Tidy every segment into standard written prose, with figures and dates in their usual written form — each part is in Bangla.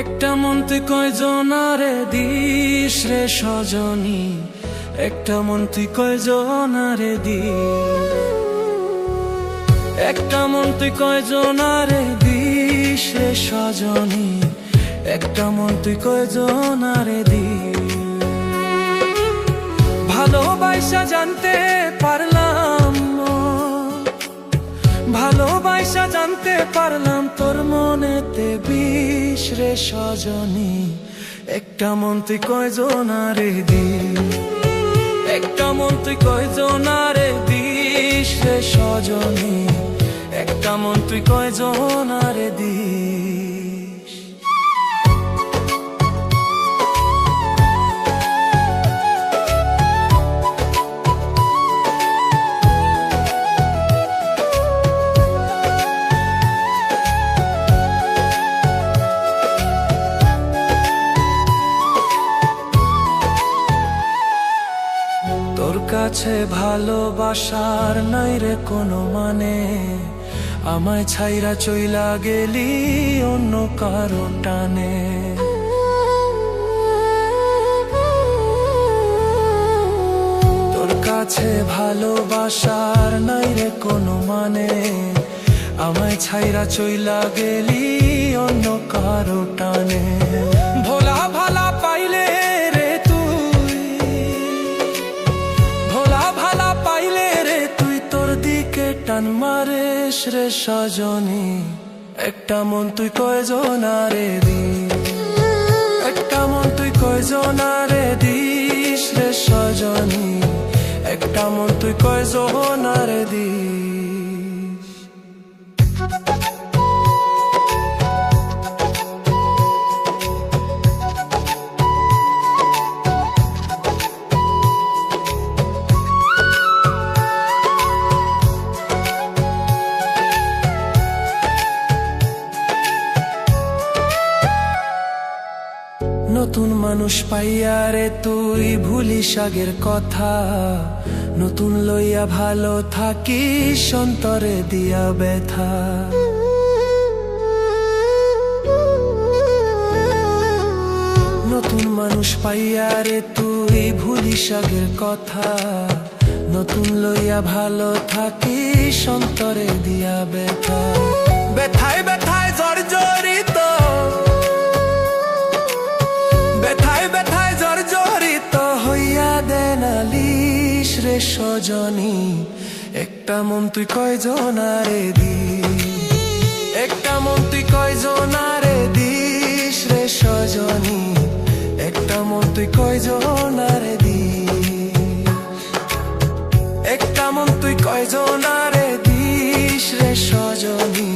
একটা মন তুই কয়জনারে দিস রে সজনী, একটা মন তুই কয়জনারে দিস, একটা মন তুই কয়জনারে দিস রে সজনী, একটা মন তুই কয়জনারে দিস। ভালোবাসা জানতে পারলাম, ভালোবাসা জানতে পারলাম তোর মনেতে বিষ রে সজনী, একটা মন তুই কয়জনারে দিস, একটা মন তুই কয়জনারে দিস রে সজনী, একটা মন তুই কয়জনারে দিস। তোর কাছে ভালোবাসার নাই রে কোনো মানে, আমায় ছাইরা চইলা গেলি অন্য কারো টানে। তোর কাছে ভালোবাসার নাই রে কোনো মানে, আমায় ছাইরা চইলা গেলি অন্য কারো টানে। ভোলা ভালা পাইলে রে তুই, ভোলা ভালা পাইলে রে তুই তোর দিকে টান মারেস রে সজনী, একটা মন তুই কয়জনারে দিস, একটা মন তুই কয়জনারে দিস রে সজনী, একটা মন তুই কয়জনারে দিস। নতুন মানুষ পাইয়া রে তুই ভুলিস আগের কথা, নতুন লইয়া ভালো থাকিস অন্তরে দিয়া ব্যথা। নতুন মানুষ পাইয়া রে তুই ভুলিস আগের কথা, নতুন লইয়া ভালো থাকিস অন্তরে দিয়া ব্যথা। ব্যথায় ব্যথায় জর্জরিত, ব্যথায় ব্যথায় জর্জরিত হইয়া দে নালিশ রে সজনী, একটা মন তুই কয়জনারে দিস, একটা মন তুই কয়জনারে দিস রে সজনী, একটা মন তুই কয়জনারে দিস, একটা মন তুই কয়জনারে দিস রে সজনী,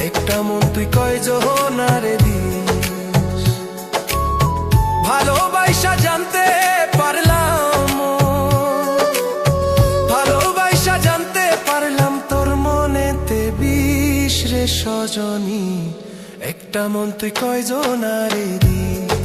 একটা মন তুই কয়জনারে দিস। ভালোবাসা জানতে পারলাম, ভালোবাসা জানতে পারলাম তোর মনেতে বিষ রে সজনী, একটা মন তুই কয়জনারে দিস।